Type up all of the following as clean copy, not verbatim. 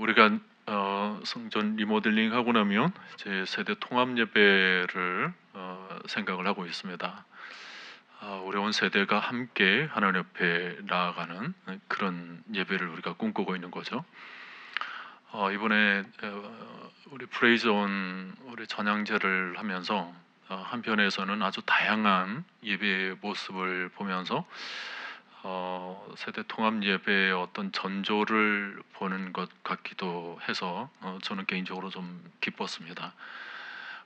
우리가 성전 리모델링 하고 나면 이제 세대 통합 예배를 생각을 하고 있습니다. 우리 온 세대가 함께 하나님 옆에 나아가는 그런 예배를 우리가 꿈꾸고 있는 거죠. 이번에 우리 프레이즈 온 우리 전향제를 하면서 한편에서는 아주 다양한 예배의 모습을 보면서 세대 통합 예배의 어떤 전조를 보는 것 같기도 해서 저는 개인적으로 좀 기뻤습니다.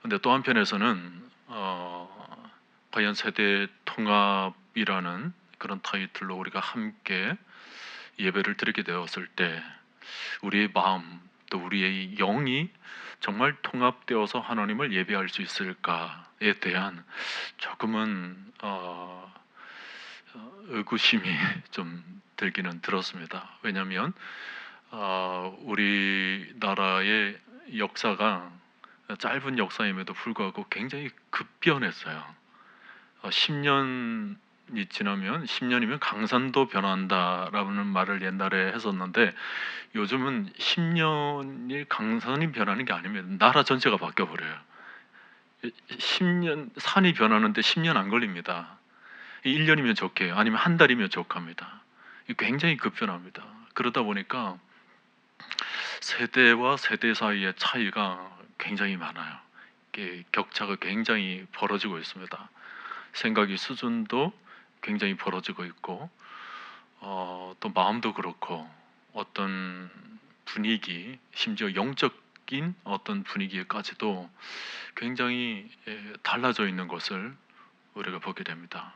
근데 또 한편에서는 과연 세대 통합이라는 그런 타이틀로 우리가 함께 예배를 드리게 되었을 때 우리의 마음 또 우리의 영이 정말 통합되어서 하나님을 예배할 수 있을까에 대한 조금은 의구심이 좀 들기는 들었습니다. 왜냐하면 우리나라의 역사가 짧은 역사임에도 불구하고 굉장히 급변했어요. 10년이 지나면 10년이면 강산도 변한다라는 말을 옛날에 했었는데 요즘은 10년이 강산이 변하는 게 아니면 나라 전체가 바뀌어 버려요. 10년 산이 변하는데 10년 안 걸립니다. 1년이면 족해요. 아니면 한 달이면 족합니다. 굉장히 급변합니다. 그러다 보니까 세대와 세대 사이의 차이가 굉장히 많아요. 이게 격차가 굉장히 벌어지고 있습니다. 생각의 수준도 굉장히 벌어지고 있고 또 마음도 그렇고 어떤 분위기, 심지어 영적인 어떤 분위기까지도 굉장히 달라져 있는 것을 우리가 보게 됩니다.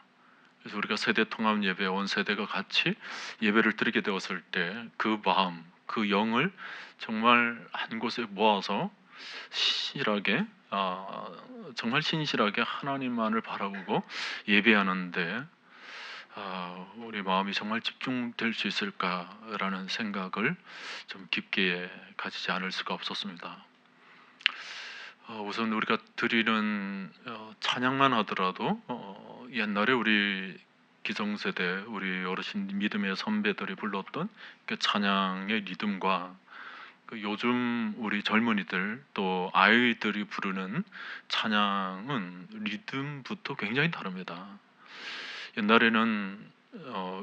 그래서 우리가 세대 통합 예배 온 세대가 같이 예배를 드리게 되었을 때 그 마음, 그 영을 정말 한 곳에 모아서 신실하게 정말 신실하게 하나님만을 바라보고 예배하는데 우리 마음이 정말 집중될 수 있을까라는 생각을 좀 깊게 가지지 않을 수가 없었습니다. 우선 우리가 드리는 찬양만 하더라도 옛날에 우리 기성세대, 우리 어르신 믿음의 선배들이 불렀던 그 찬양의 리듬과 그 요즘 우리 젊은이들 또 아이들이 부르는 찬양은 리듬부터 굉장히 다릅니다. 옛날에는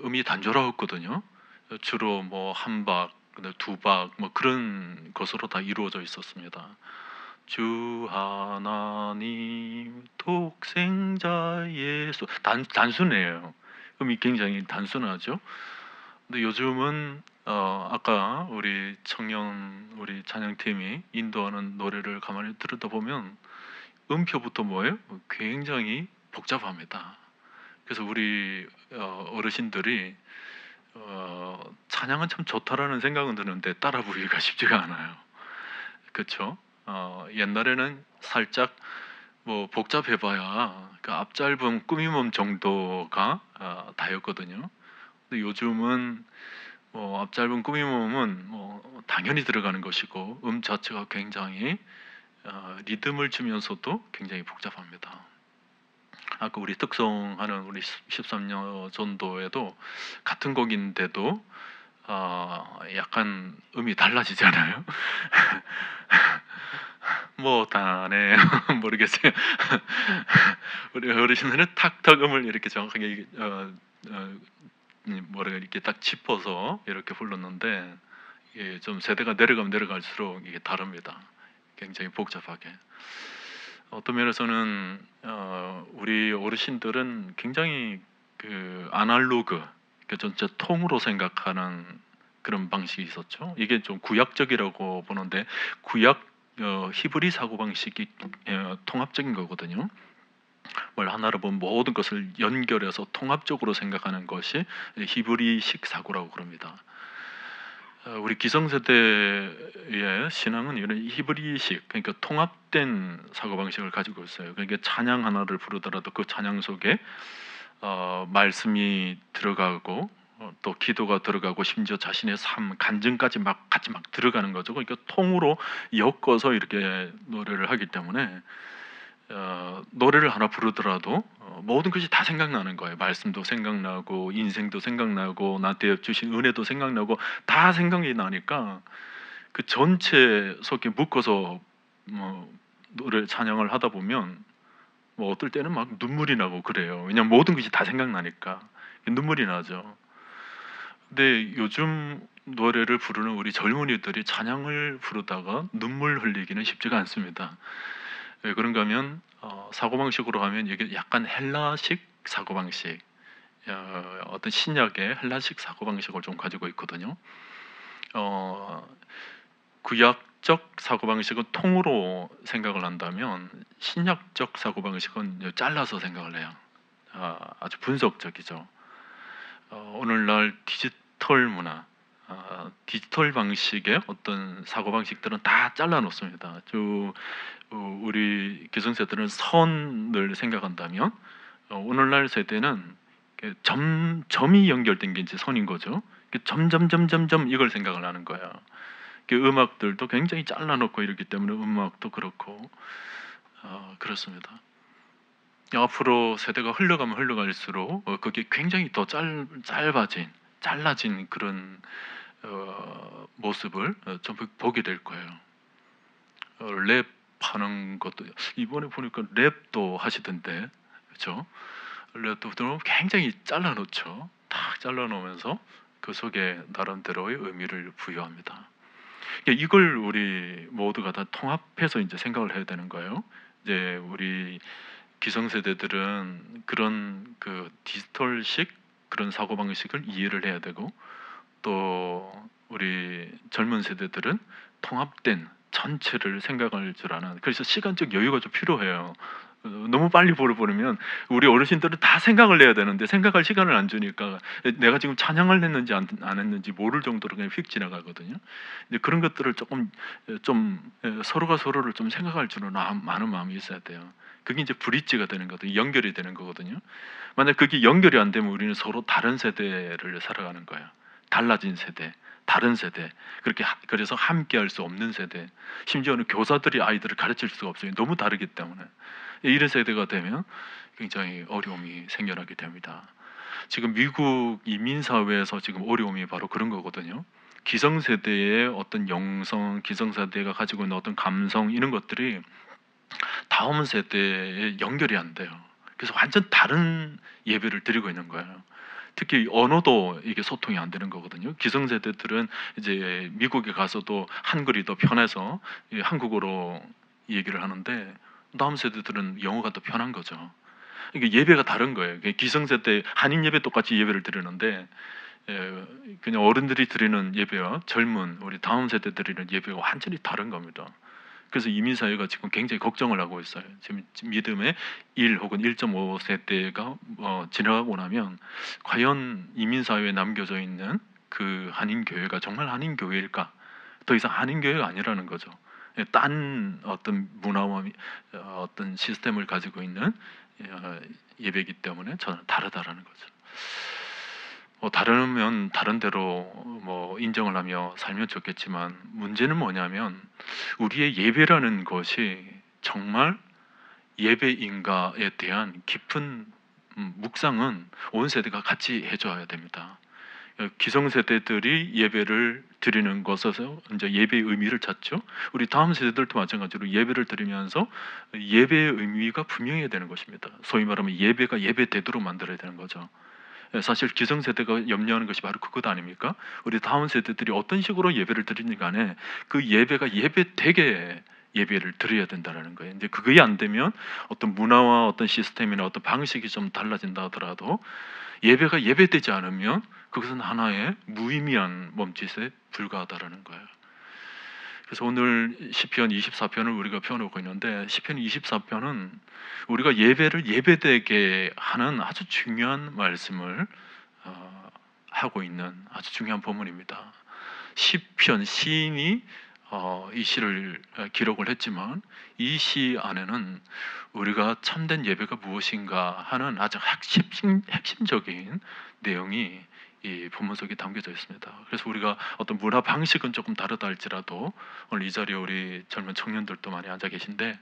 음이 단조로웠거든요. 주로 뭐 한 박, 두 박 뭐 그런 것으로 다 이루어져 있었습니다. 주 하나님 독생자 예수 단순해요. 음이 굉장히 단순하죠. 근데 요즘은 아까 우리 청년 우리 찬양팀이 인도하는 노래를 가만히 들었다 보면 음표부터 뭐예요? 굉장히 복잡합니다. 그래서 우리 어르신들이 찬양은 참 좋다라는 생각은 드는데 따라 부르기가 쉽지가 않아요. 그렇죠? 옛날에는 살짝 뭐 복잡해봐야 그 앞짧은 꾸밈음 정도가 다였거든요. 근데 요즘은 뭐 앞짧은 꾸밈음은 뭐 당연히 들어가는 것이고 자체가 굉장히 리듬을 주면서도 굉장히 복잡합니다. 아까 우리 특송하는 우리 13년 전도에도 같은 곡인데도 약간 음이 달라지잖아요. 뭐 다네 모르겠어요. 우리 어르신들은 탁탁 음을 이렇게 정확하게 뭐라 이렇게 딱 짚어서 이렇게 불렀는데 이게 좀 세대가 내려가면 내려갈수록 이게 다릅니다. 굉장히 복잡하게. 어떤 면에서는 우리 어르신들은 굉장히 그 아날로그, 그 전체 통으로 생각하는 그런 방식이 있었죠. 이게 좀 구약적이라고 보는데 구약 히브리 사고 방식이 통합적인 거거든요. 뭘 하나로 보면 모든 것을 연결해서 통합적으로 생각하는 것이 히브리식 사고라고 그럽니다. 우리 기성세대의 신앙은 이런 히브리식, 그러니까 통합된 사고방식을 가지고 있어요. 그러니까 찬양 하나를 부르더라도 그 찬양 속에 말씀이 들어가고 또 기도가 들어가고 심지어 자신의 삶, 간증까지 같이 들어가는 거죠. 그러니까 통으로 엮어서 이렇게 노래를 하기 때문에 노래를 하나 부르더라도 모든 것이 다 생각나는 거예요. 말씀도 생각나고 인생도 생각나고 나한테 주신 은혜도 생각나고 다 생각이 나니까 그 전체 속에 묶어서 노래 찬양을 하다 보면 뭐 어떨 때는 막 눈물이 나고 그래요. 왜냐면 모든 것이 다 생각나니까 눈물이 나죠. 근데 요즘 노래를 부르는 우리 젊은이들이 찬양을 부르다가 눈물 흘리기는 쉽지가 않습니다. 왜 그런가 하면 사고방식으로 하면 이게 약간 헬라식 사고방식, 어떤 신약의 헬라식 사고방식을 좀 가지고 있거든요. 어, 구약적 사고방식은 통으로 생각을 한다면 신약적 사고방식은 잘라서 생각을 해요. 아주 분석적이죠. 오늘날 디지털 문화, 디지털 방식의 어떤 사고방식들은 다 잘라 놓습니다. 우리 기성세대는 선을 생각한다면 오늘날 세대는 점이 연결된 게 이제 선인 거죠. 점점점점점 이걸 생각을 하는 거야. 음악들도 굉장히 잘라놓고 이렇기 때문에 음악도 그렇고 그렇습니다. 앞으로 세대가 흘러가면 흘러갈수록 그게 굉장히 더 잘라진 그런 모습을 좀 보게 될 거예요. 랩하는 것도 이번에 보니까 랩도 하시던데, 그렇죠? 랩도 굉장히 잘라놓죠. 딱 잘라놓으면서 그 속에 나름대로의 의미를 부여합니다. 이걸 우리 모두가 다 통합해서 이제 생각을 해야 되는 거예요. 이제 우리 기성세대들은 그런 그 디지털식 그런 사고방식을 이해를 해야 되고, 또 우리 젊은 세대들은 통합된 전체를 생각할 줄 아는, 그래서 시간적 여유가 좀 필요해요. 너무 빨리 버려버리면 우리 어르신들은 다 생각을 해야 되는데 생각할 시간을 안 주니까 내가 지금 찬양을 했는지 안 했는지 모를 정도로 그냥 휙 지나가거든요. 이제 그런 것들을 조금 좀 서로가 서로를 좀 생각할 줄은 많은 마음이 있어야 돼요. 그게 이제 브릿지가 되는 거거든요. 연결이 되는 거거든요. 만약 그게 연결이 안 되면 우리는 서로 다른 세대를 살아가는 거예요. 달라진 세대, 다른 세대, 그렇게 그래서 함께할 수 없는 세대, 심지어는 교사들이 아이들을 가르칠 수가 없어요. 너무 다르기 때문에. 이런 세대가 되면 굉장히 어려움이 생겨나게 됩니다. 지금 미국 이민 사회에서 지금 어려움이 바로 그런 거거든요. 기성세대의 어떤 영성, 기성세대가 가지고 있는 어떤 감성 이런 것들이 다음 세대에 연결이 안 돼요. 그래서 완전 다른 예배를 드리고 있는 거예요. 특히 언어도 이게 소통이 안 되는 거거든요. 기성세대들은 이제 미국에 가서도 한글이 더 편해서 한국어로 얘기를 하는데 다음 세대들은 영어가 더 편한 거죠. 이게 예배가 다른 거예요. 기성세대 한인 예배 똑같이 예배를 드리는데 그냥 어른들이 드리는 예배와 젊은 우리 다음 세대 드리는 예배가 완전히 다른 겁니다. 그래서 이민사회가 지금 굉장히 걱정을 하고 있어요. 지금 믿음의 1 혹은 1.5 세대가 지나가고 나면 과연 이민사회에 남겨져 있는 그 한인교회가 정말 한인교회일까? 더 이상 한인교회가 아니라는 거죠. 딴 어떤 문화와 어떤 시스템을 가지고 있는 예배이기 때문에 저는 다르다라는 거죠. 다르면 다른 대로 인정을 하며 살면 좋겠지만 문제는 뭐냐면 우리의 예배라는 것이 정말 예배인가에 대한 깊은 묵상은 온 세대가 같이 해줘야 됩니다. 기성세대들이 예배를 드리는 것에서 이제 예배의 의미를 찾죠. 우리 다음 세대들도 마찬가지로 예배를 드리면서 예배의 의미가 분명해야 되는 것입니다. 소위 말하면 예배가 예배되도록 만들어야 되는 거죠. 사실 기성세대가 염려하는 것이 바로 그것 아닙니까? 우리 다음 세대들이 어떤 식으로 예배를 드리는 간에 그 예배가 예배되게 예배를 드려야 된다는 거예요. 이제 그게 안 되면 어떤 문화와 어떤 시스템이나 어떤 방식이 좀 달라진다 하더라도 예배가 예배되지 않으면 그것은 하나의 무의미한 몸짓에 불과하다라는 거예요. 그래서 오늘 시편 24편을 우리가 펴놓고 있는데 시편 24편은 우리가 예배를 예배되게 하는 아주 중요한 말씀을 하고 있는 아주 중요한 본문입니다. 시편 시인이 이 시를 기록을 했지만 이 시 안에는 우리가 참된 예배가 무엇인가 하는 아주 핵심적인 내용이 이 본문 속에 담겨져 있습니다. 그래서 우리가 어떤 문화 방식은 조금 다르다 할지라도 오늘 이 자리에 우리 젊은 청년들도 많이 앉아 계신데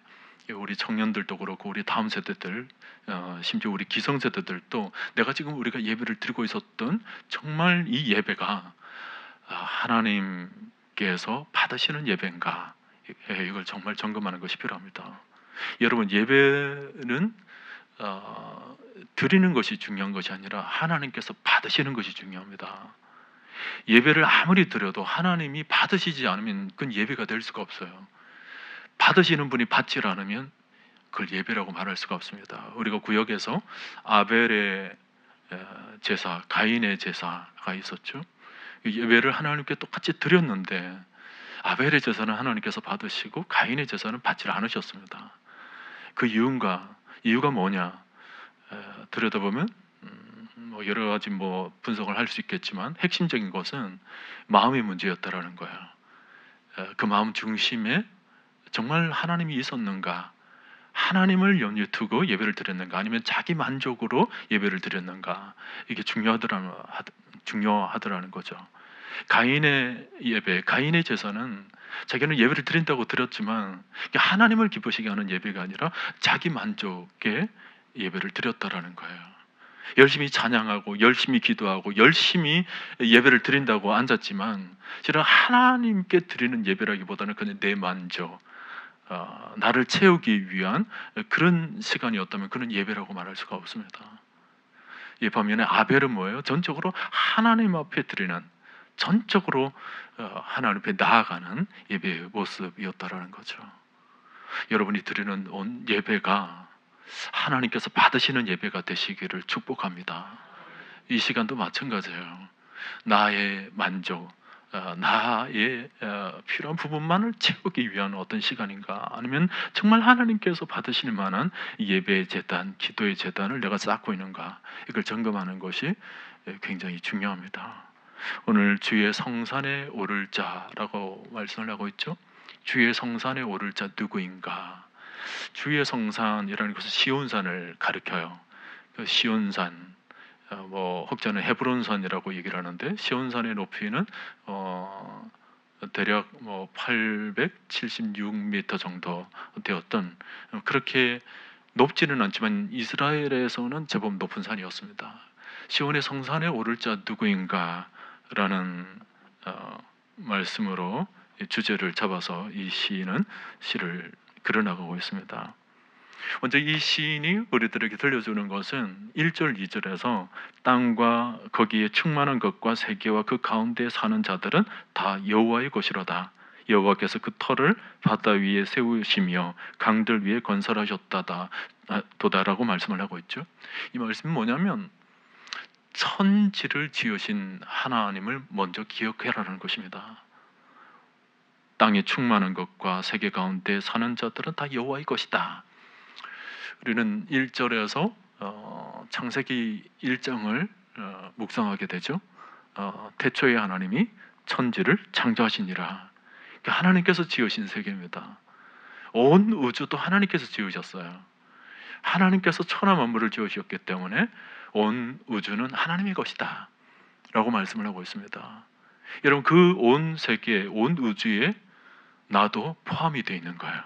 우리 청년들도 그렇고 우리 다음 세대들 심지어 우리 기성세대들도 내가 지금 우리가 예배를 드리고 있었던 정말 이 예배가 하나님 하나님께서 받으시는 예배인가, 이걸 정말 점검하는 것이 필요합니다. 여러분, 예배는 드리는 것이 중요한 것이 아니라 하나님께서 받으시는 것이 중요합니다. 예배를 아무리 드려도 하나님이 받으시지 않으면 그건 예배가 될 수가 없어요. 받으시는 분이 받지 않으면 그걸 예배라고 말할 수가 없습니다. 우리가 구역에서 아벨의 제사, 가인의 제사가 있었죠. 예배를 하나님께 똑같이 드렸는데 아벨의 제사는 하나님께서 받으시고 가인의 제사는 받지 않으셨습니다. 그 이유가 뭐냐? 들여다보면 뭐 여러 가지 분석을 할 수 있겠지만 핵심적인 것은 마음의 문제였다라는 거예요. 그 마음 중심에 정말 하나님이 있었는가? 하나님을 염두에 두고 예배를 드렸는가? 아니면 자기 만족으로 예배를 드렸는가? 이게 중요하더라는 거죠. 가인의 예배, 가인의 제사는 자기는 예배를 드린다고 드렸지만 하나님을 기쁘시게 하는 예배가 아니라 자기 만족에 예배를 드렸다라는 거예요. 열심히 찬양하고 열심히 기도하고 열심히 예배를 드린다고 앉았지만 실은 하나님께 드리는 예배라기보다는 그냥 내 만족, 나를 채우기 위한 그런 시간이었다면 그는 예배라고 말할 수가 없습니다. 이 반면에 아벨은 뭐예요? 전적으로 하나님 앞에 드리는, 전적으로 하나님 앞에 나아가는 예배의 모습이었다라는 거죠. 여러분이 드리는 예배가 하나님께서 받으시는 예배가 되시기를 축복합니다. 이 시간도 마찬가지예요. 나의 만족, 나의 필요한 부분만을 채우기 위한 어떤 시간인가, 아니면 정말 하나님께서 받으실 만한 예배의 제단, 기도의 제단을 내가 쌓고 있는가, 이걸 점검하는 것이 굉장히 중요합니다. 오늘 주의 성산에 오를 자라고 말씀을 하고 있죠. 주의 성산에 오를 자 누구인가? 주의 성산이라는 것은 시온산을 가리켜요. 시온산, 혹자는 헤브론산이라고 얘기를 하는데 시온산의 높이는 대략 876m 정도 되었던, 그렇게 높지는 않지만 이스라엘에서는 제법 높은 산이었습니다. 시온의 성산에 오를 자 누구인가? 라는 말씀으로 주제를 잡아서 이 시인은 시를 그려나가고 있습니다. 먼저 이 시인이 우리들에게 들려주는 것은 1절, 2절에서 땅과 거기에 충만한 것과 세계와 그 가운데 사는 자들은 다 여호와의 것이로다. 여호와께서 그 터를 바다 위에 세우시며 강들 위에 건설하셨다라고 말씀을 하고 있죠. 이 말씀은 뭐냐면 천지를 지으신 하나님을 먼저 기억해라는 것입니다. 땅에 충만한 것과 세계 가운데 사는 자들은 다 여호와의 것이다. 우리는 1절에서 창세기 1장을 묵상하게 되죠. 태초에 하나님이 천지를 창조하시니라. 그러니까 하나님께서 지으신 세계입니다. 온 우주도 하나님께서 지으셨어요. 하나님께서 천하 만물을 지으셨기 때문에 온 우주는 하나님의 것이다 라고 말씀을 하고 있습니다. 여러분, 그 온 세계, 온 우주에 나도 포함이 되어 있는 거예요.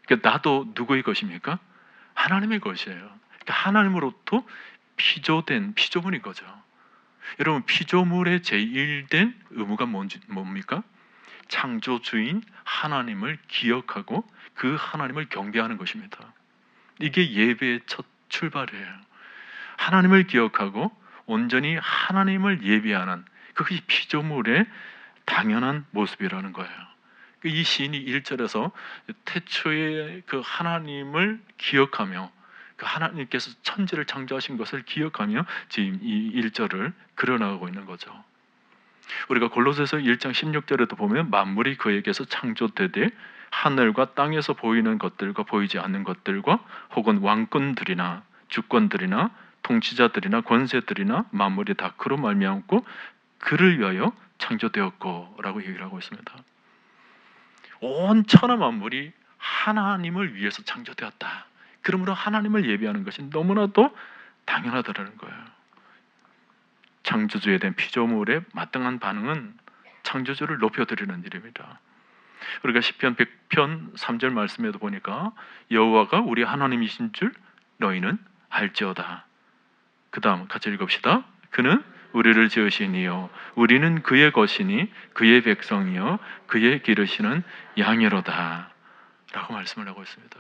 그러니까 나도 누구의 것입니까? 하나님의 것이에요. 그러니까 하나님으로부터 피조된 피조물인 거죠. 여러분, 피조물의 제1된 의무가 뭡니까? 창조주인 하나님을 기억하고 그 하나님을 경배하는 것입니다. 이게 예배의 첫 출발이에요. 하나님을 기억하고 온전히 하나님을 예배하는, 그것이 피조물의 당연한 모습이라는 거예요. 이 시인이 1절에서 태초에 그 하나님을 기억하며 그 하나님께서 천지를 창조하신 것을 기억하며 지금 이 1절을 그려나가고 있는 거죠. 우리가 골로새서 1장 16절에도 보면 만물이 그에게서 창조되되 하늘과 땅에서 보이는 것들과 보이지 않는 것들과 혹은 왕권들이나 주권들이나 통치자들이나 권세들이나 만물이 다 그로 말미암고 그를 위하여 창조되었고 라고 얘기를 하고 있습니다. 온 천하 만물이 하나님을 위해서 창조되었다. 그러므로 하나님을 예배하는 것이 너무나도 당연하다는 거예요. 창조주에 대한 피조물의 마땅한 반응은 창조주를 높여드리는 일입니다. 우리가 시편 100편 3절 말씀에도 보니까 여호와가 우리 하나님이신 줄 너희는 알지어다. 그 다음 같이 읽읍시다. 그는 우리를 지으시니요 우리는 그의 것이니 그의 백성이요 그의 기르시는 양이로다 라고 말씀을 하고 있습니다.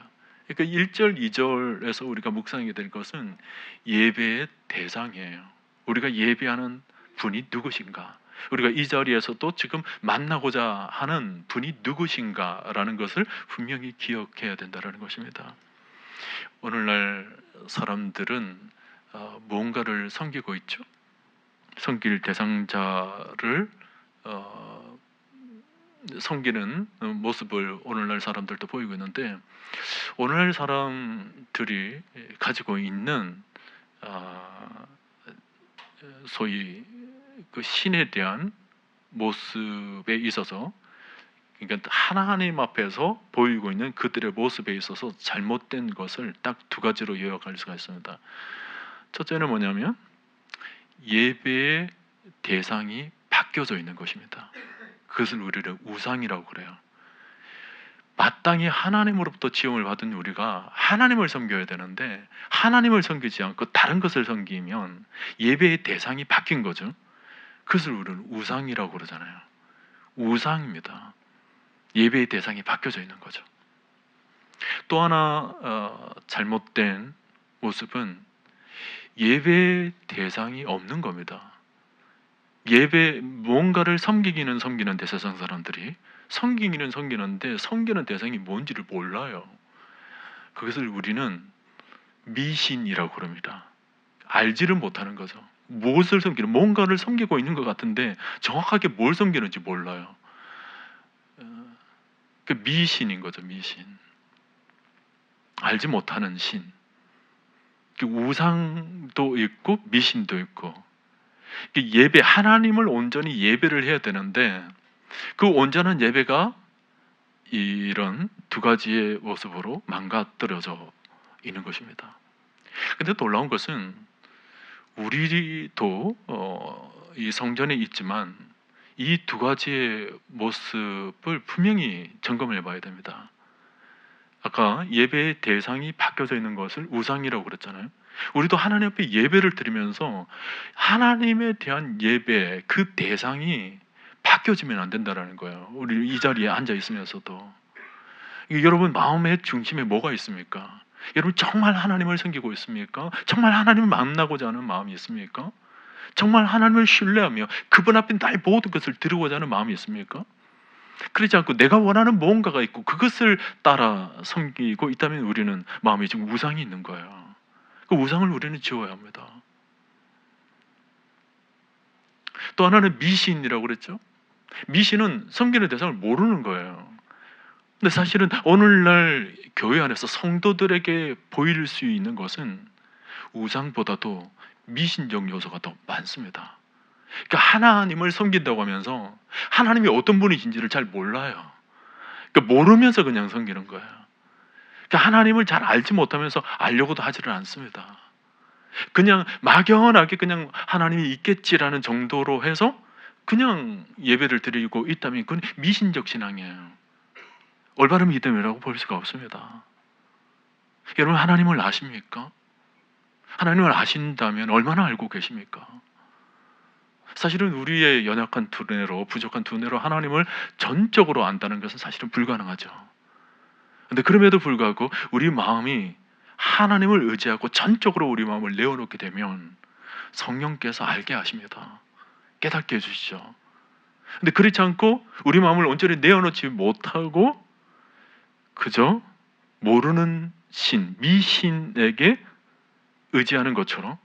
그러니까 1절, 2절에서 우리가 묵상하게 될 것은 예배의 대상이에요. 우리가 예배하는 분이 누구신가? 우리가 이 자리에서도 지금 만나고자 하는 분이 누구신가라는 것을 분명히 기억해야 된다는 것입니다. 오늘날 사람들은 무언가를 섬기고 있죠. 섬길 대상자를 섬기는 모습을 오늘날 사람들도 보이고 있는데, 오늘날 사람들이 가지고 있는 소위 그 신에 대한 모습에 있어서, 그러니까 하나님 앞에서 보이고 있는 그들의 모습에 있어서 잘못된 것을 딱 두 가지로 요약할 수가 있습니다. 첫째는 뭐냐면 예배의 대상이 바뀌어져 있는 것입니다. 그것을 우리를 우상이라고 그래요. 마땅히 하나님으로부터 지음을 받은 우리가 하나님을 섬겨야 되는데 하나님을 섬기지 않고 다른 것을 섬기면 예배의 대상이 바뀐 거죠. 그것을 우리는 우상이라고 그러잖아요. 우상입니다. 예배의 대상이 바뀌어져 있는 거죠. 또 하나 잘못된 모습은 예배의 대상이 없는 겁니다. 예배 뭔가를 섬기기는 섬기는데, 세상 사람들이 섬기기는 섬기는데 섬기는 대상이 뭔지를 몰라요. 그것을 우리는 미신이라고 그럽니다. 알지를 못하는 거죠. 무엇을 섬기는, 뭔가를 섬기고 있는 것 같은데 정확하게 뭘 섬기는지 몰라요. 그 미신인 거죠. 미신. 알지 못하는 신. 우상도 있고 미신도 있고, 예배, 하나님을 온전히 예배를 해야 되는데 그 온전한 예배가 이런 두 가지의 모습으로 망가뜨려져 있는 것입니다. 근데 놀라운 것은 우리도 이 성전에 있지만 이 두 가지의 모습을 분명히 점검을 해봐야 됩니다. 아까 예배의 대상이 바뀌어져 있는 것을 우상이라고 그랬잖아요. 우리도 하나님 앞에 예배를 드리면서 하나님에 대한 예배, 그 대상이 바뀌어지면 안 된다는 거예요. 우리 이 자리에 앉아 있으면서도. 여러분 마음의 중심에 뭐가 있습니까? 여러분 정말 하나님을 섬기고 있습니까? 정말 하나님을 만나고자 하는 마음이 있습니까? 정말 하나님을 신뢰하며 그분 앞에 나의 모든 것을 드리고자 하는 마음이 있습니까? 그렇지 않고 내가 원하는 무언가가 있고 그것을 따라 섬기고 있다면 우리는 마음에 지금 우상이 있는 거예요. 그 우상을 우리는 지워야 합니다. 또 하나는 미신이라고 그랬죠. 미신은 섬기는 대상을 모르는 거예요. 근데 사실은 오늘날 교회 안에서 성도들에게 보일 수 있는 것은 우상보다도 미신적 요소가 더 많습니다. 그러니까 하나님을 섬긴다고 하면서 하나님이 어떤 분이신지를 잘 몰라요. 그러니까 모르면서 그냥 섬기는 거예요. 그러니까 하나님을 잘 알지 못하면서 알려고도 하지를 않습니다. 그냥 막연하게 그냥 하나님이 있겠지라는 정도로 해서 그냥 예배를 드리고 있다면 그건 미신적 신앙이에요. 올바른 믿음이라고 볼 수가 없습니다. 여러분 하나님을 아십니까? 하나님을 아신다면 얼마나 알고 계십니까? 사실은 우리의 연약한 두뇌로, 부족한 두뇌로 하나님을 전적으로 안다는 것은 사실은 불가능하죠. 그런데 그럼에도 불구하고 우리 마음이 하나님을 의지하고 전적으로 우리 마음을 내어놓게 되면 성령께서 알게 하십니다. 깨닫게 해주시죠. 근데 그렇지 않고 우리 마음을 온전히 내어놓지 못하고 그저 모르는 신, 미신에게 의지하는 것처럼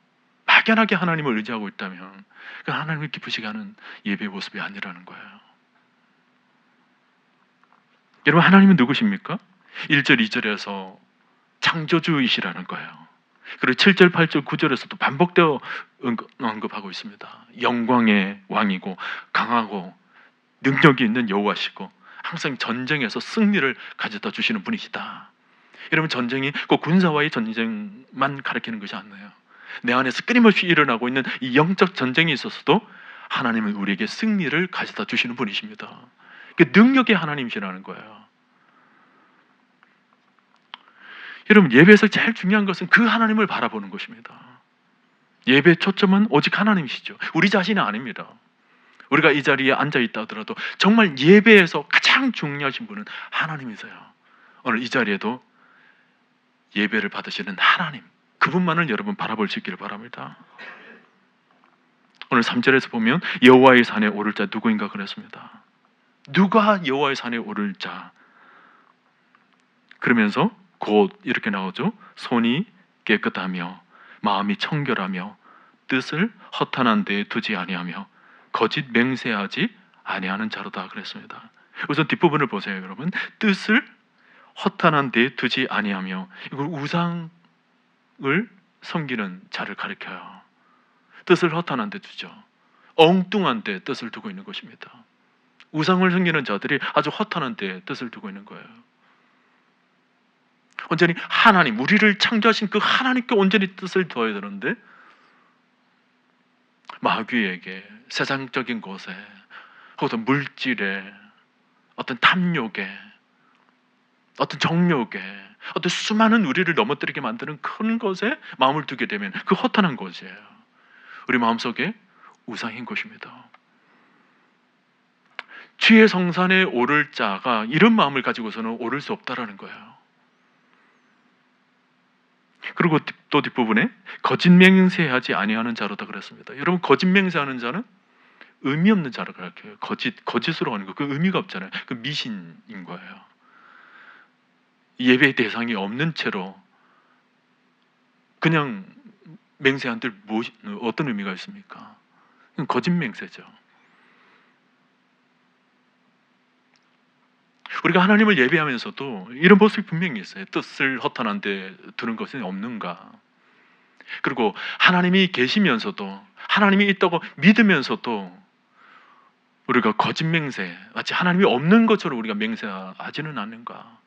막연하게 하나님을 의지하고 있다면 그 하나님을 기쁘시게 하는 예배의 모습이 아니라는 거예요. 여러분 하나님은 누구십니까? 1절, 2절에서 창조주이시라는 거예요. 그리고 7절, 8절, 9절에서도 반복되어 언급하고 있습니다. 영광의 왕이고 강하고 능력이 있는 여호와시고 항상 전쟁에서 승리를 가져다 주시는 분이시다. 여러분 전쟁이 꼭 군사와의 전쟁만 가리키는 것이 아니에요. 내 안에서 끊임없이 일어나고 있는 이 영적 전쟁에 있어서도 하나님은 우리에게 승리를 가져다 주시는 분이십니다. 그 능력의 하나님이시라는 거예요. 여러분 예배에서 제일 중요한 것은 그 하나님을 바라보는 것입니다. 예배의 초점은 오직 하나님이시죠. 우리 자신은 아닙니다. 우리가 이 자리에 앉아 있다 하더라도 정말 예배에서 가장 중요하신 분은 하나님이세요. 오늘 이 자리에도 예배를 받으시는 하나님, 그분만을 여러분 바라볼 수 있기를 바랍니다. 오늘 3절에서 보면 여호와의 산에 오를 자 누구인가 그랬습니다. 누가 여호와의 산에 오를 자? 그러면서 곧 이렇게 나오죠. 손이 깨끗하며 마음이 청결하며 뜻을 허탄한 데에 두지 아니하며 거짓 맹세하지 아니하는 자로다 그랬습니다. 우선 뒷부분을 보세요, 여러분. 뜻을 허탄한 데에 두지 아니하며, 이걸 우상을 섬기는 자를 가리켜요. 뜻을 허탄한 데 두죠. 엉뚱한 데 뜻을 두고 있는 것입니다. 우상을 섬기는 자들이 아주 허탄한 데 뜻을 두고 있는 거예요. 온전히 하나님, 우리를 창조하신 그 하나님께 온전히 뜻을 두어야 되는데 마귀에게, 세상적인 것에, 어떤 물질에, 어떤 탐욕에, 어떤 정욕에, 어떤 수많은 우리를 넘어뜨리게 만드는 큰 것에 마음을 두게 되면 그 허탄한 것이에요. 우리 마음속에 우상인 것입니다. 주의 성산에 오를 자가 이런 마음을 가지고서는 오를 수 없다라는 거예요. 그리고 또 뒷부분에 거짓 맹세하지 아니하는 자로다 그랬습니다. 여러분, 거짓 맹세하는 자는 의미 없는 자를 가르쳐요. 거짓으로 하는 거, 그 의미가 없잖아요. 그 미신인 거예요. 예배의 대상이 없는 채로 그냥 맹세한들 어떤 의미가 있습니까? 거짓 맹세죠. 우리가 하나님을 예배하면서도 이런 모습이 분명히 있어요. 뜻을 허탄한 데 두는 것은 없는가? 그리고 하나님이 계시면서도, 하나님이 있다고 믿으면서도 우리가 거짓 맹세, 마치 하나님이 없는 것처럼 우리가 맹세하지는 않는가?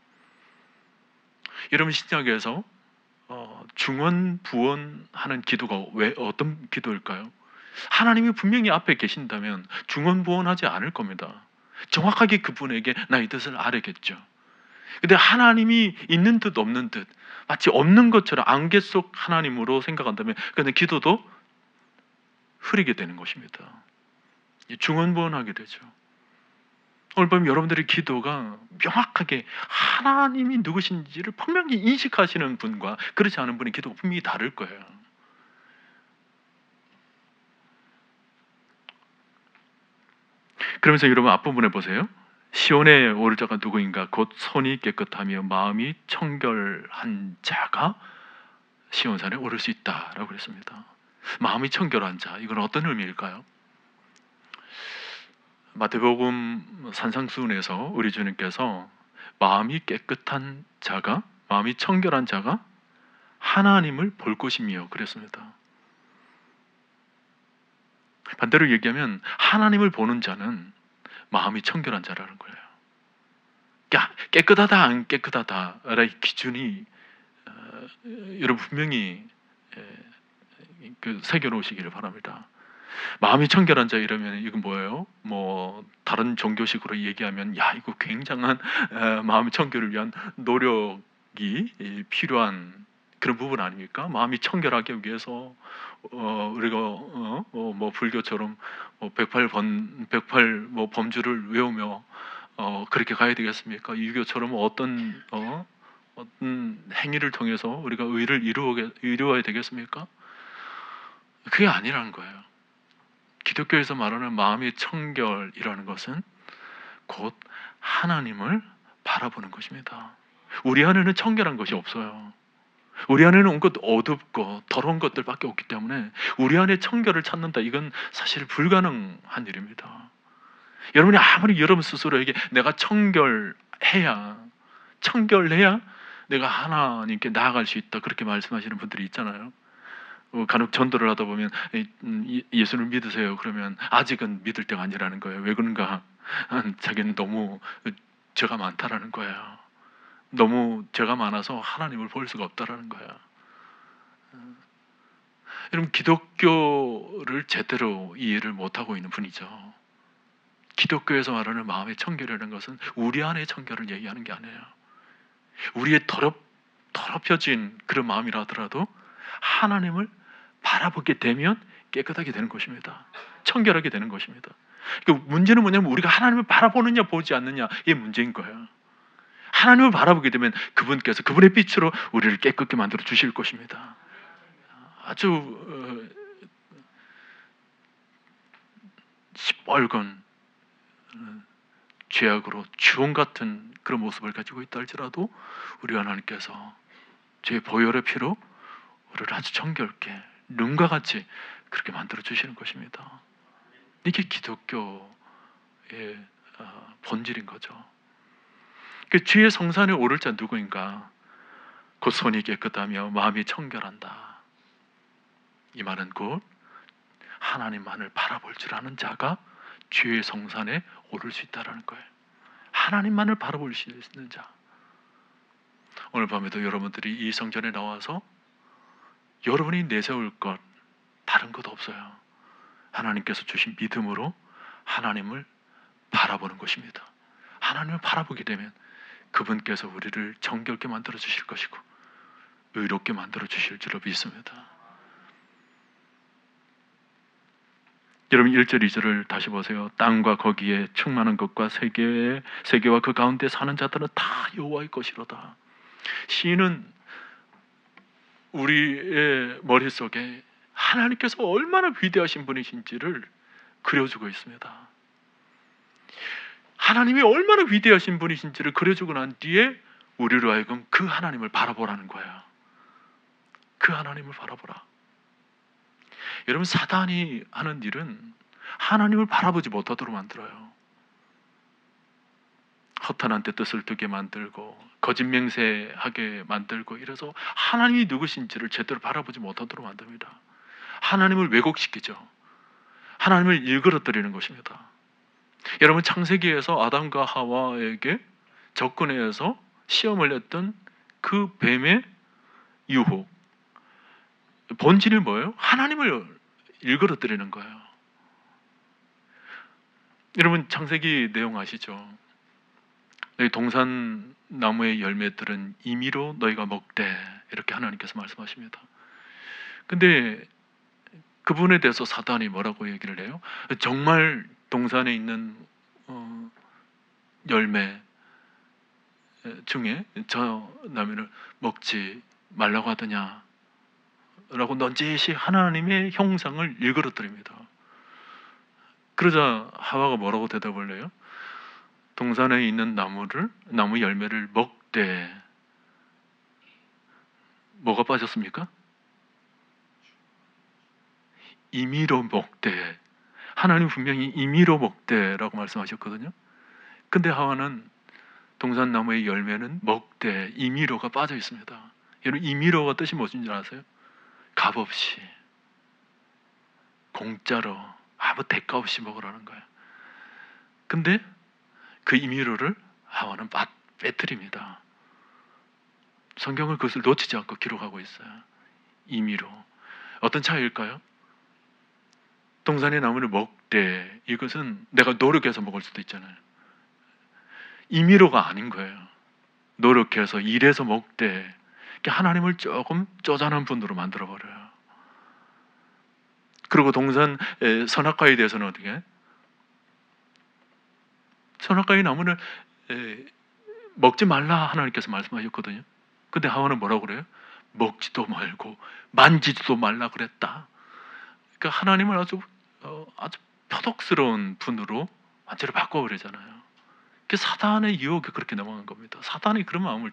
여러분, 신약에서 중언 부언하는 기도가 왜 어떤 기도일까요? 하나님이 분명히 앞에 계신다면 중언 부언하지 않을 겁니다. 정확하게 그분에게 나의 뜻을 아뢰겠죠. 근데 하나님이 있는 듯 없는 듯, 마치 없는 것처럼 안개 속 하나님으로 생각한다면 그는 기도도 흐리게 되는 것입니다. 중언부언하게 되죠. 오늘 밤 여러분들의 기도가 명확하게 하나님이 누구신지를 분명히 인식하시는 분과 그렇지 않은 분의 기도가 분명히 다를 거예요. 그러면서 여러분 앞부분에 보세요. 시온에 오를 자가 누구인가? 곧 손이 깨끗하며 마음이 청결한 자가 시온산에 오를 수 있다라고 그랬습니다. 마음이 청결한 자, 이건 어떤 의미일까요? 마태복음 산상수훈에서 우리 주님께서 마음이 깨끗한 자가, 마음이 청결한 자가 하나님을 볼 것이며 그랬습니다. 반대로 얘기하면 하나님을 보는 자는 마음이 청결한 자라는 거예요. 깨끗하다 안 깨끗하다라는 기준이 여러분 분명히 새겨놓으시기를 바랍니다. 마음이 청결한 자 이러면 이건 뭐예요? 뭐 다른 종교식으로 얘기하면 야, 이거 굉장한 마음의 청결을 위한 노력이 필요한 그런 부분 아닙니까? 마음이 청결하기 위해서 우리가 뭐 불교처럼 108 뭐 범주를 외우며 그렇게 가야 되겠습니까? 유교처럼 어떤 행위를 통해서 우리가 의를 이루어야 되겠습니까? 그게 아니라는 거예요. 기독교에서 말하는 마음의 청결이라는 것은 곧 하나님을 바라보는 것입니다. 우리 안에는 청결한 것이 없어요. 우리 안에는 온갖 어둡고 더러운 것들밖에 없기 때문에 우리 안에 청결을 찾는다, 이건 사실 불가능한 일입니다. 여러분이 아무리 여러분 스스로에게 내가 청결해야 내가 하나님께 나아갈 수 있다, 그렇게 말씀하시는 분들이 있잖아요. 간혹 전도를 하다 보면 예수를 믿으세요 그러면 아직은 믿을 때가 아니라는 거예요. 왜 그런가? 자기는 너무 죄가 많다라는 거예요. 너무 죄가 많아서 하나님을 볼 수가 없다라는 거예요. 여러분, 기독교를 제대로 이해를 못하고 있는 분이죠. 기독교에서 말하는 마음의 청결이라는 것은 우리 안의 청결을 얘기하는 게 아니에요. 우리의 더럽혀진 그런 마음이라 하더라도 하나님을 바라보게 되면 깨끗하게 되는 것입니다. 청결하게 되는 것입니다. 그러니까 문제는 뭐냐면 우리가 하나님을 바라보느냐 보지 않느냐, 이게 문제인 거예요. 하나님을 바라보게 되면 그분께서 그분의 빛으로 우리를 깨끗게 만들어 주실 것입니다. 아주 시뻘건 죄악으로 주홍 같은 그런 모습을 가지고 있다 할지라도 우리 하나님께서 죄의 보혈의 피로 우리를 아주 정결케 눈과 같이 그렇게 만들어 주시는 것입니다. 이게 기독교의 본질인 거죠. 그 주의 성산에 오를 자 누구인가? 곧 손이 깨끗하며 마음이 청결한다. 이 말은 곧 하나님만을 바라볼 줄 아는 자가 주의 성산에 오를 수 있다는 거예요. 하나님만을 바라볼 수 있는 자. 오늘 밤에도 여러분들이 이 성전에 나와서 여러분이 내세울 것 다른 것 없어요. 하나님께서 주신 믿음으로 하나님을 바라보는 것입니다. 하나님을 바라보게 되면 그분께서 우리를 정결케 만들어 주실 것이고 의롭게 만들어 주실 줄로 믿습니다. 여러분 1절 2절을 다시 보세요. 땅과 거기에 충만한 것과 세계와 그 가운데 사는 자들은 다 여호와의 것이로다. 시인은 우리의 머릿속에 하나님께서 얼마나 위대하신 분이신지를 그려주고 있습니다. 하나님이 얼마나 위대하신 분이신지를 그려주고 난 뒤에 우리로 하여금 그 하나님을 바라보라는 거예요. 그 하나님을 바라보라. 여러분 사단이 하는 일은 하나님을 바라보지 못하도록 만들어요. 허탄한 데 뜻을 두게 만들고 거짓 맹세하게 만들고 이래서 하나님이 누구신지를 제대로 바라보지 못하도록 만듭니다. 하나님을 왜곡시키죠. 하나님을 일그러뜨리는 것입니다. 여러분 창세기에서 아담과 하와에게 접근해서 시험을 했던 그 뱀의 유혹, 본질이 뭐예요? 하나님을 일그러뜨리는 거예요. 여러분 창세기 내용 아시죠? 동산 나무의 열매들은 임의로 너희가 먹되 이렇게 하나님께서 말씀하십니다. 근데 그분에 대해서 사단이 뭐라고 얘기를 해요? 정말 동산에 있는 열매 중에 저 나무를 먹지 말라고 하더냐 라고 넌지시 하나님의 형상을 일그러뜨립니다. 그러자 하와가 뭐라고 대답을 해요? 동산에 있는 나무 열매를 먹되 뭐가 빠졌습니까? 임의로 먹되. 하나님 분명히 임의로 먹되라고 말씀하셨거든요. 근데 하와는 동산나무의 열매는 먹되 임의로가 빠져 있습니다. 여러분 임의로가 뜻이 무엇인 줄 아세요? 값없이 공짜로 아무 대가 없이 먹으라는 거예요. 근데 그 임의로를 하와는 빼뜨립니다. 성경은 그것을 놓치지 않고 기록하고 있어요. 임의로. 어떤 차이일까요? 동산의 나무를 먹되 이것은 내가 노력해서 먹을 수도 있잖아요. 임의로가 아닌 거예요. 노력해서 일해서 먹되 하나님을 조금 쪼잔한 분으로 만들어버려요. 그리고 동산 선악과에 대해서는 어떻게 해요? 선악과의 나무를 먹지 말라 하나님께서 말씀하셨거든요. 근데 하와는 뭐라고 그래요? 먹지도 말고 만지지도 말라 그랬다. 그러니까 하나님을 아주 표독스러운 분으로 완전히 바꿔버리잖아요. 그 사단의 유혹에 그렇게 넘어간 겁니다. 사단이 그런 마음을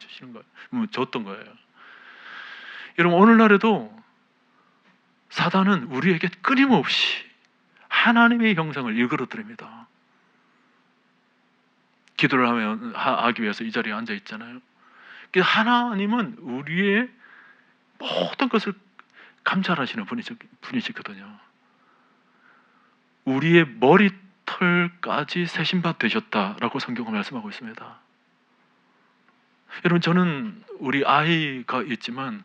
줬던 거예요. 여러분 오늘날에도 사단은 우리에게 끊임없이 하나님의 형상을 일그러뜨립니다. 기도를 하기 위해서 이 자리에 앉아 있잖아요. 하나님은 우리의 모든 것을 감찰하시는 분이시거든요. 우리의 머리털까지 세신바 되셨다라고 성경은 말씀하고 있습니다. 여러분 저는 우리 아이가 있지만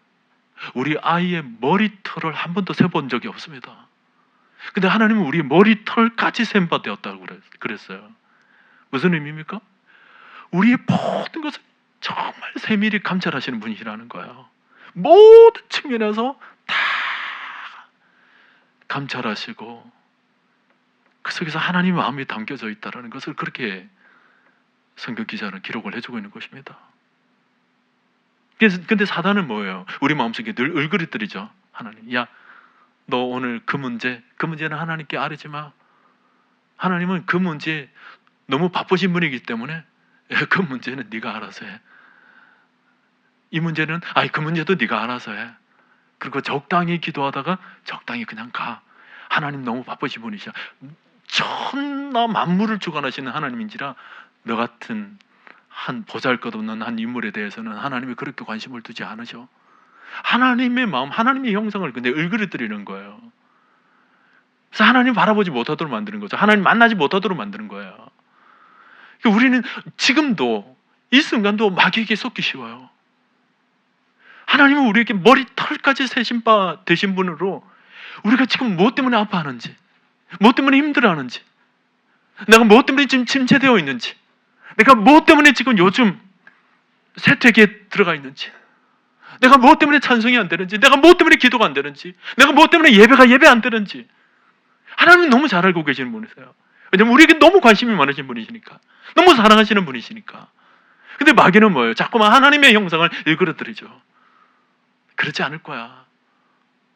우리 아이의 머리털을 한 번도 세본 적이 없습니다. 근데 하나님은 우리의 머리털까지 세신바 되었다고 그랬어요. 무슨 의미입니까? 우리의 모든 것을 정말 세밀히 감찰하시는 분이시라는 거예요. 모든 측면에서 다 감찰하시고 그 속에서 하나님의 마음이 담겨져 있다는 것을 그렇게 성경 기자는 기록을 해주고 있는 것입니다. 근데 사단은 뭐예요? 우리 마음속에 늘 을그리뜨리죠. 하나님, 야, 너 오늘 그 문제는 하나님께 아뢰지 마. 하나님은 그 문제에 너무 바쁘신 분이기 때문에 그 문제는 네가 알아서 해. 이 문제는 그 문제도 네가 알아서 해. 그리고 적당히 기도하다가 적당히 그냥 가. 하나님 너무 바쁘신 분이시야. 천나 만물을 주관하시는 하나님인지라 너 같은 한 보잘것없는 한 인물에 대해서는 하나님이 그렇게 관심을 두지 않으셔. 하나님의 마음, 하나님의 형상을 근데 을그리뜨리는 거예요. 그래서 하나님 바라보지 못하도록 만드는 거죠. 하나님 만나지 못하도록 만드는 거예요. 우리는 지금도 이 순간도 마귀에게 속기 쉬워요. 하나님은 우리에게 머리털까지 세신 바 되신 분으로 우리가 지금 무엇 때문에 아파하는지, 무엇 때문에 힘들어하는지, 내가 무엇 때문에 지금 침체되어 있는지, 내가 무엇 때문에 지금 요즘 세퇴기에 들어가 있는지, 내가 무엇 때문에 찬송이 안 되는지, 내가 무엇 때문에 기도가 안 되는지, 내가 무엇 때문에 예배 안 되는지 하나님은 너무 잘 알고 계시는 분이세요. 왜냐하면 우리에게 너무 관심이 많으신 분이시니까, 너무 사랑하시는 분이시니까. 근데 마귀는 뭐예요? 자꾸만 하나님의 형상을 일그러뜨리죠. 그렇지 않을 거야.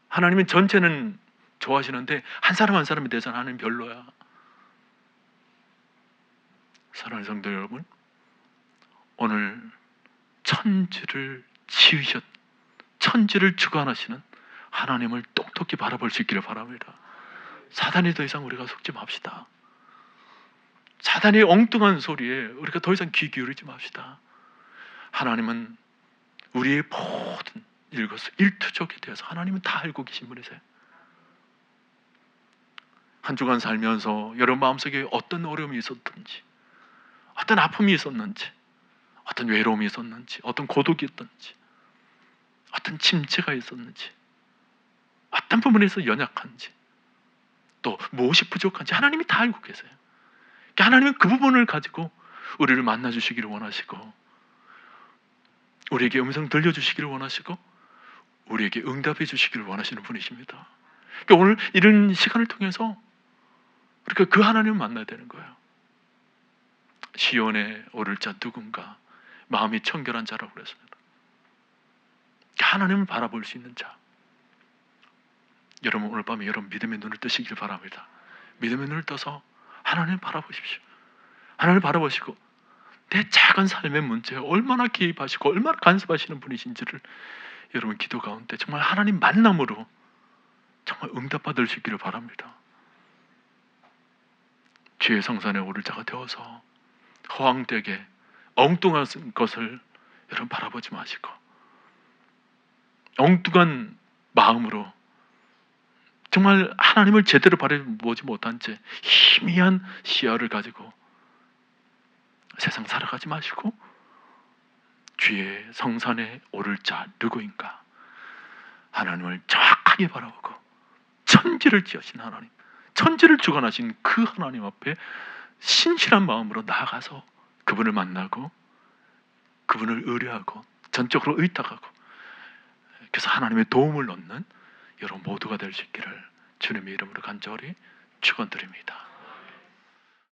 하나님은 전체는 좋아하시는데 한 사람 한 사람에 대해서는 하나님 별로야. 사랑하는 성도 여러분, 오늘 천지를 지으셨, 천지를 주관하시는 하나님을 똑똑히 바라볼 수 있기를 바랍니다. 사단이 더 이상 우리가 속지 맙시다. 사단의 엉뚱한 소리에 우리가 더 이상 귀 기울이지 맙시다. 하나님은 우리의 모든 일투족에 대해서 하나님은 다 알고 계신 분이세요. 한 주간 살면서 여러분 마음속에 어떤 어려움이 있었든지, 어떤 아픔이 있었는지, 어떤 외로움이 있었는지, 어떤 고독이 있었는지, 어떤 침체가 있었는지, 어떤 부분에서 연약한지, 또 무엇이 부족한지 하나님이 다 알고 계세요. 하나님은 그 부분을 가지고 우리를 만나주시기를 원하시고, 우리에게 음성 들려주시기를 원하시고, 우리에게 응답해 주시기를 원하시는 분이십니다. 그러니까 오늘 이런 시간을 통해서 우리가 그 하나님을 만나야 되는 거예요. 시온에 오를 자 누군가, 마음이 청결한 자라고 그랬습니다. 하나님을 바라볼 수 있는 자. 여러분 오늘 밤에 여러분 믿음의 눈을 뜨시길 바랍니다. 믿음의 눈을 떠서 하나님을 바라보십시오. 하나님을 바라보시고 내 작은 삶의 문제에 얼마나 개입하시고 얼마나 간섭하시는 분이신지를 여러분 기도 가운데 정말 하나님 만남으로 정말 응답받을 수 있기를 바랍니다. 주의 성산에 오를 자가 되어서 허황되게 엉뚱한 것을 여러분 바라보지 마시고 엉뚱한 마음으로 정말 하나님을 제대로 바라보지 못한 채 희미한 시야를 가지고 세상 살아가지 마시고 주의 성산에 오를 자 누구인가 하나님을 정확하게 바라보고 천지를 지으신 하나님, 천지를 주관하신 그 하나님 앞에 신실한 마음으로 나아가서 그분을 만나고 그분을 의뢰하고 전적으로 의탁하고 그래서 하나님의 도움을 얻는 여러분 모두가 될 수 있기를 주님의 이름으로 간절히 축원드립니다.